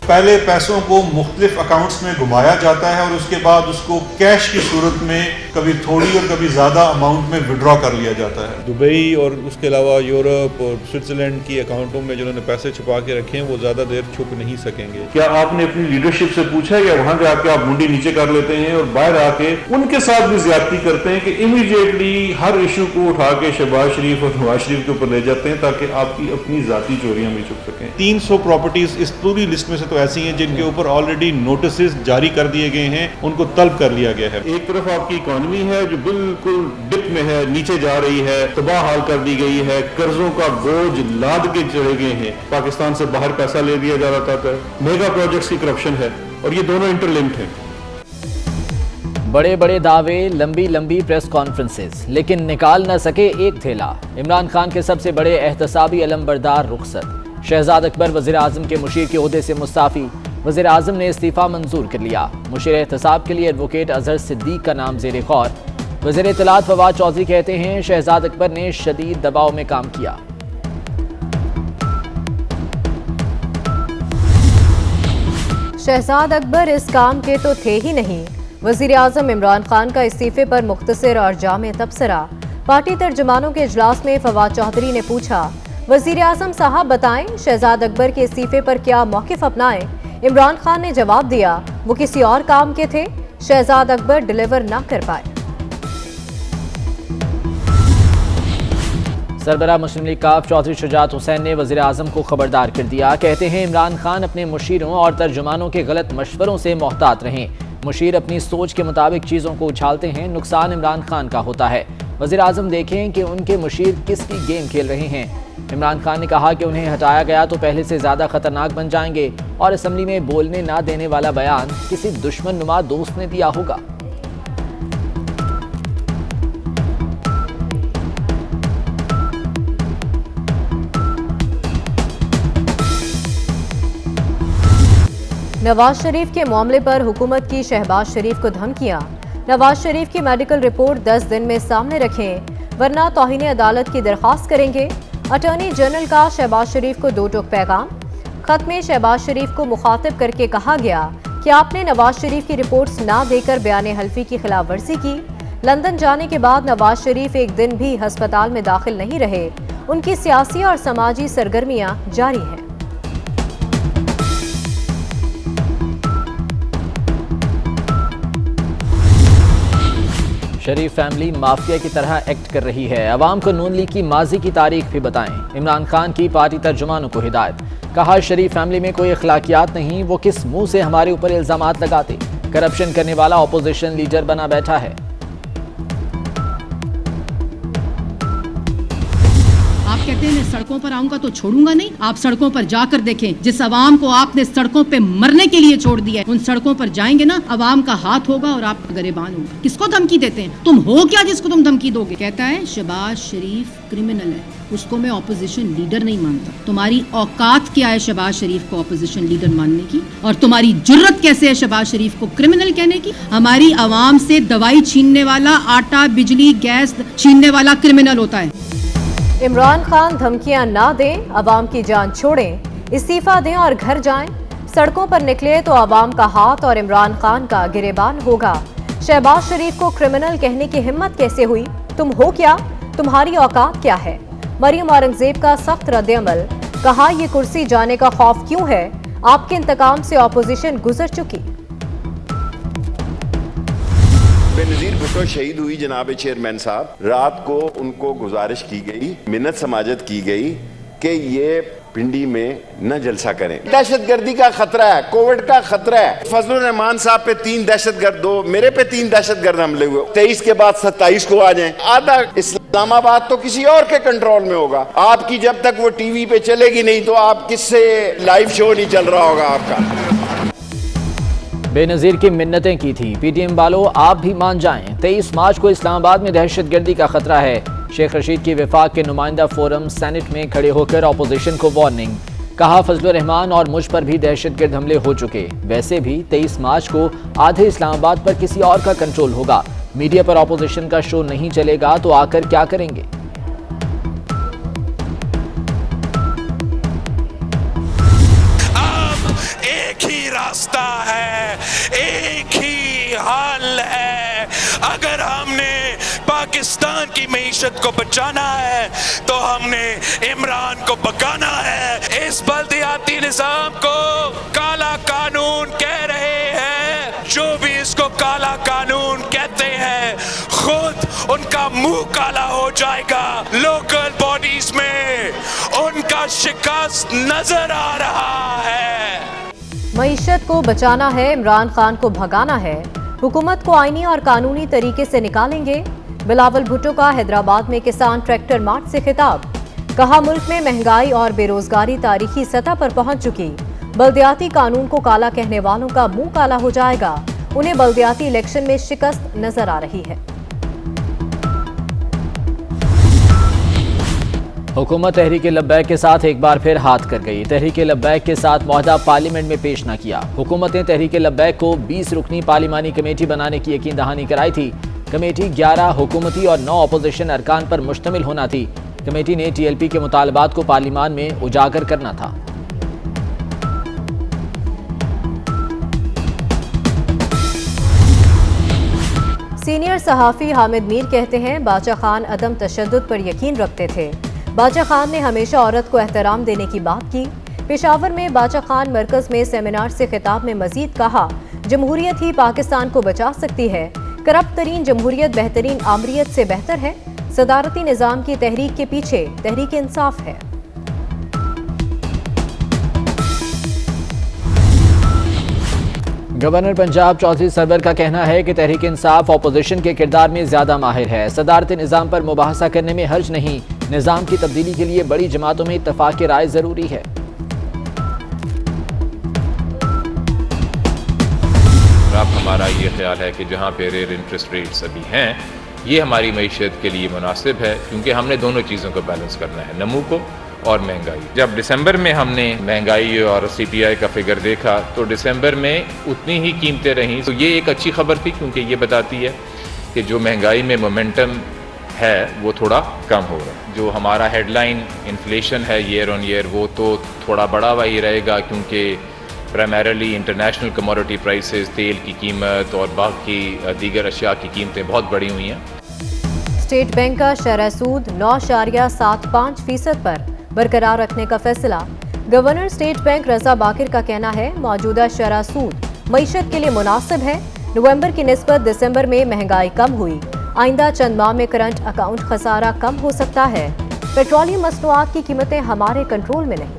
पहले पैसों को मुख्तलिफ अकाउंट्स में घुमाया जाता है और उसके बाद उसको कैश की सूरत में कभी थोड़ी और कभी ज़्यादा अमाउंट में विड्रॉ कर लिया जाता है। दुबई और उसके अलावा यूरोप और स्विट्ज़रलैंड की अकाउंटों में जिन्होंने पैसे छुपा के रखे हैं वो ज़्यादा देर छुप नहीं सकेंगे। क्या आपने अपनी लीडरशिप से पूछा है या वहां जाके आप मुंडी नीचे कर लेते हैं और बाहर आके उनके साथ भी ज्यादती करते हैं कि इमीडिएटली हर इशू को उठा के शहबाज शरीफ और नवाज शरीफ के ऊपर ले जाते हैं ताकि आपकी अपनी जाती चोरियां भी छुप सकें। 300 प्रॉपर्टीज इस पूरी लिस्ट में से तो ऐसी हैं जिनके ऊपर ऑलरेडी नोटिस जारी कर दिए गए हैं, उनको तलब कर लिया गया है। एक तरफ आपकी इकोनॉमी है जो बिल्कुल डिप में है, नीचे जा रही है, तबाह हाल कर दी गई है, कर्जों का बोझ लाद के चढ़े गए हैं, पाकिस्तान से बाहर पैसा ले दिया जा रहा था, मेगा प्रोजेक्ट्स की करप्शन है और ये दोनों इंटरलिंक्ड हैं। बड़े बड़े दावे, लंबी लंबी प्रेस कॉन्फ्रेंसेस, लेकिन निकाल न सके एक थैला। इमरान खान के सबसे बड़े एहतसाबी अलमबरदार रुखसत। शहजाद अकबर वज़ीर आज़म के मुशीर के ओहदे से मुस्ताफ़ी। वज़ीर आज़म ने इस्तीफ़ा मंजूर कर लिया। मुशीर एहतसाब के लिए एडवोकेट अजहर सिद्दीक का नाम ज़ेरे गौर। वज़ीर इत्तलात फवाद चौधरी कहते हैं शहजाद अकबर ने शदीद दबाव में काम किया। शहजाद अकबर इस काम के तो थे ही नहीं। वज़ीर आज़म इमरान खान का इस्तीफे पर मुख्तसर और जामे तबसरा। पार्टी तर्जुमानों के इजलास में फवाद चौधरी ने पूछा, वज़ीर आज़म साहब बताएं शहजाद अकबर के इस्तीफे पर क्या मौक़िफ़ अपनाएं। इमरान खान ने जवाब दिया वो किसी और काम के थे, शहजाद अकबर डिलीवर ना कर पाए। सरबराह मुस्लिम लीग काफ चौधरी शुजात हुसैन ने वज़ीर आज़म को खबरदार कर दिया। कहते हैं इमरान खान अपने मुशीरों और तर्जुमानों के गलत मशवरों से मोहतात रहें। मुशीर अपनी सोच के मुताबिक चीज़ों को उछालते हैं, नुकसान इमरान खान का होता है। वज़ीर आज़म देखें कि उनके मुशीर किसकी गेम खेल रहे हैं। इमरान खान ने कहा कि उन्हें हटाया गया तो पहले से ज़्यादा खतरनाक बन जाएंगे और असम्बली में बोलने ना देने वाला बयान किसी दुश्मन नुमा दोस्त ने दिया होगा। नवाज शरीफ के मामले पर हुकूमत की शहबाज शरीफ को धमकियां। नवाज शरीफ की मेडिकल रिपोर्ट 10 दिन में सामने रखें वरना तौहीन अदालत की दरख्वास्त करेंगे। अटॉर्नी जनरल का शहबाज शरीफ को 2 टूक पैगाम। खत में शहबाज शरीफ को मुखातिब करके कहा गया कि आपने नवाज शरीफ की रिपोर्ट्स ना देकर बयान हल्फी की खिलाफ वर्जी की। लंदन जाने के बाद नवाज शरीफ एक दिन भी अस्पताल में दाखिल नहीं रहे। उनकी सियासी और समाजी सरगर्मियां जारी हैं। शरीफ फैमिली माफिया की तरह एक्ट कर रही है। अवाम को नून लीग की माजी की तारीख भी बताएं। इमरान खान की पार्टी तर्जुमानों को हिदायत। कहा शरीफ फैमिली में कोई अखलाकियात नहीं, वो किस मुंह से हमारे ऊपर इल्जामात लगाते। करप्शन करने वाला ऑपोजिशन लीडर बना बैठा है। आप कहते हैं मैं सड़कों पर आऊंगा तो छोड़ूंगा नहीं। आप सड़कों पर जाकर देखें, जिस अवाम को आपने सड़कों पे मरने के लिए छोड़ दिया है, उन सड़कों पर जाएंगे ना, अवाम का हाथ होगा और आप गरेबान होगा। किसको धमकी देते हैं? तुम हो क्या जिसको तुम धमकी दोगे? कहता है शहबाज शरीफ क्रिमिनल है, उसको मैं ऑपोजिशन लीडर नहीं मानता। तुम्हारी औकात क्या है शहबाज शरीफ को ऑपोजिशन लीडर मानने की? और तुम्हारी जुर्रत कैसे है शहबाज शरीफ को क्रिमिनल कहने की? हमारी अवाम से दवाई छीनने वाला, आटा बिजली गैस छीनने वाला क्रिमिनल होता है। इमरान खान धमकियां ना दें, अवाम की जान छोड़ें, इस्तीफा दें और घर जाएं। सड़कों पर निकले तो अवाम का हाथ और इमरान खान का गिरेबान होगा। शहबाज शरीफ को क्रिमिनल कहने की हिम्मत कैसे हुई? तुम हो क्या? तुम्हारी औकात क्या है? मरियम औरंगजेब का सख्त रद्द-ए-अमल। कहा ये कुर्सी जाने का खौफ क्यों है? आपके इंतकाम से ऑपोजिशन गुजर चुकी। बेनज़ीर भुट्टो शहीद हुई जनाब चेयरमैन साहब, रात को उनको गुजारिश की गई, मिन्नत समाजत की गई कि ये पिंडी में न जलसा करें। दहशतगर्दी का खतरा है, कोविड का खतरा है। फजलुर रहमान साहब पे 3 दहशतगर्द, 2 मेरे पे 3 दहशतगर्द हमले हुए। 23 के बाद 27 को आ जाए। आधा इस्लामाबाद तो किसी और के कंट्रोल में होगा। आपकी जब तक वो टीवी पे चलेगी नहीं तो आप किससे लाइव शो नहीं चल रहा होगा आपका। बेनज़ीर की मिन्नतें की थी। पीटीएम वालों आप भी मान जाएं, 23 मार्च को इस्लामाबाद में दहशतगर्दी का खतरा है। शेख रशीद की विफाक के नुमाइंदा फोरम सेनेट में खड़े होकर ऑपोजिशन को वार्निंग। कहा फजलुर रहमान और मुझ पर भी दहशतगर्द हमले हो चुके। वैसे भी 23 मार्च को आधे इस्लामाबाद पर किसी और का कंट्रोल होगा। मीडिया पर ऑपोजिशन का शो नहीं चलेगा तो आकर क्या करेंगे? अब एक रास्ता है, एक ही हल है। अगर हमने पाकिस्तान की मईशत को बचाना है तो हमने इमरान को भगाना है। इस बल्दियाती निजाम को काला कानून कह रहे हैं। जो भी इसको काला कानून कहते हैं खुद उनका मुंह काला हो जाएगा। लोकल बॉडीज में उनका शिकस्त नजर आ रहा है। मईशत को बचाना है, इमरान खान को भगाना है। हुकूमत को आईनी और कानूनी तरीके से निकालेंगे। बिलावल भुट्टो का हैदराबाद में किसान ट्रैक्टर मार्च से खिताब। कहा, मुल्क में महंगाई और बेरोजगारी तारीखी सतह पर पहुंच चुकी। बल्दियाती कानून को काला कहने वालों का मुंह काला हो जाएगा। उन्हें बल्दियाती इलेक्शन में शिकस्त नजर आ रही है। हुकूमत तहरीक लब्बैक के साथ एक बार फिर हाथ कर गई। तहरीक लब्बैक के साथ मुआहदा पार्लियामेंट में पेश न किया। हुकूमत ने तहरीक लब्बैक को 20 रुकनी पार्लिमानी कमेटी बनाने की यकीन दहानी कराई थी। कमेटी 11 हुकूमती और 9 अपोजिशन अरकान पर मुश्तमिल होना थी। कमेटी ने TLP के मुतालबात को पार्लिमान में उजागर करना था। सीनियर सहाफ़ी हामिद मीर कहते हैं, बाचा खान अदम तशद्दुद पर यकीन रखते थे। बाचा खान ने हमेशा औरत को एहतराम देने की बात की। पेशावर में बाचा खान मरकज में सेमिनार से खिताब में मजीद कहा, जमहूरियत ही पाकिस्तान को बचा सकती है। करप्ट तरीन जमहूरियत बेहतरीन आमरीत से बेहतर है। सदारती निज़ाम की तहरीक के पीछे तहरीक इंसाफ है। गवर्नर पंजाब चौधरी सरवर का कहना है कि तहरीक इंसाफ अपोजिशन के किरदार में ज्यादा माहिर है। सदारती निज़ाम पर मुबाहसा करने में हर्ज नहीं। निज़ाम की तब्दीली के लिए बड़ी जमातों में इत्तफाक की राय जरूरी है। अब हमारा ये ख्याल है कि जहाँ पे रेयर इंटरेस्ट रेट्स अभी हैं ये हमारी मईशत के लिए मुनासिब है, क्योंकि हमने दोनों चीज़ों को बैलेंस करना है, नमू को और महंगाई। जब दिसंबर में हमने महंगाई और CPI का फिगर देखा तो दिसंबर में उतनी ही कीमतें रहीं। तो ये एक अच्छी खबर थी, क्योंकि ये बताती है कि जो महंगाई में मोमेंटम है वो थोड़ा कम हो रहा है। जो हमारा हेडलाइन इन्फ्लेशन है ईयर ऑन ईयर वो तो थोड़ा बढ़ा हुआ ही रहेगा, क्योंकि प्राइमरीली इंटरनेशनल कमोडिटी प्राइसेस, तेल की कीमत और बाकी दीगर अशिया की कीमतें बहुत बढ़ी हुई हैं। स्टेट बैंक का शरह सूद 9.75% पर बरकरार रखने का फैसला। गवर्नर स्टेट बैंक रजा बाकिर का कहना है, मौजूदा शरह सूद मईशत के लिए मुनासिब है। नवंबर की निस्बत दिसंबर में महंगाई कम हुई। आइंदा चंद माह में करंट अकाउंट खसारा कम हो सकता है। पेट्रोलियम मसनूआत की कीमतें हमारे कंट्रोल में नहीं।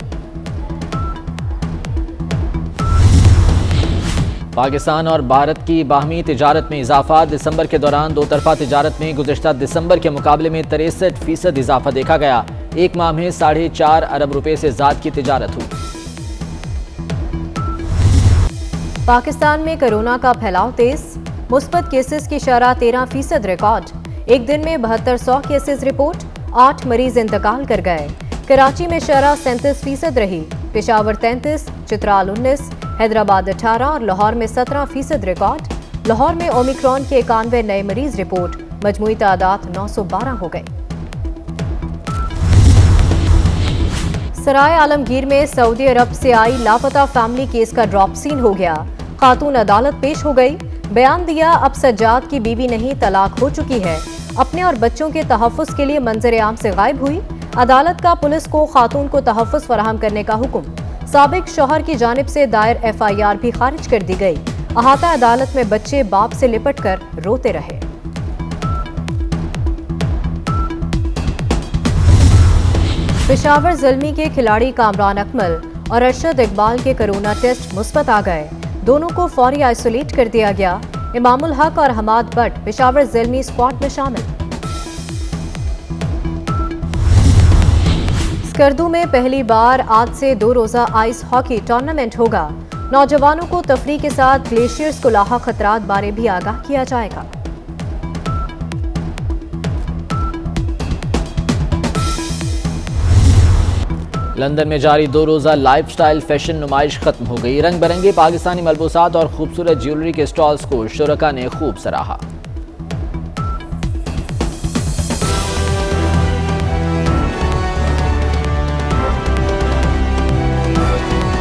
पाकिस्तान और भारत की बाहमी तिजारत में इजाफा। दिसंबर के दौरान दो तरफा तिजारत में गुज़िश्ता दिसंबर के मुकाबले में 63% इजाफा देखा गया। एक माह में 4.5 अरब रुपए से ज़्यादा की तिजारत हुई। पाकिस्तान में कोरोना का फैलाव तेज। मुस्बत केसेस की शरह 13% रिकॉर्ड। एक दिन में 7200 केसेस रिपोर्ट। 8 मरीज इंतकाल कर गए। कराची में शरह 37% रही। पेशावर 33, चित्राल 19, हैदराबाद 18 और लाहौर में 17% रिकॉर्ड। लाहौर में ओमिक्रॉन के 91 नए मरीज रिपोर्ट। मजमूई तादाद 912 हो गई। सराय आलमगीर में सऊदी अरब से आई लापता फैमिली केस का ड्रॉप सीन हो गया। खातून अदालत पेश हो गई। बयान दिया, अब सज्जाद की बीवी नहीं, तलाक हो चुकी है। अपने और बच्चों के तहफ़्फ़ुज़ के लिए मंजर आम से गायब हुई। अदालत का पुलिस को खातून को तहफ़्फ़ुज़ फराहम करने का हुक्म। साबिक शौहर की जानिब से दायर FIR भी खारिज कर दी गई। अहाता अदालत में बच्चे बाप से लिपट कर रोते रहे। पेशावर ज़ल्मी के खिलाड़ी कामरान अकमल और अरशद इकबाल के कोरोना टेस्ट मुस्बत आ गए। दोनों को फौरी आइसोलेट कर दिया गया। इमामुल हक और हमाद भट्ट पेशावर ज़ल्मी स्क्वाड में शामिल। स्कर्दू में पहली बार आज से 2 रोज़ा आइस हॉकी टूर्नामेंट होगा। नौजवानों को तफरीह के साथ ग्लेशियर्स को लाहा खतरात बारे भी आगाह किया जाएगा। लंदन में जारी 2 रोज़ा लाइफस्टाइल फैशन नुमाइश खत्म हो गई। रंग बिरंगे पाकिस्तानी मलबूसात और खूबसूरत ज्वेलरी के स्टॉल्स को शुरका ने खूब सराहा।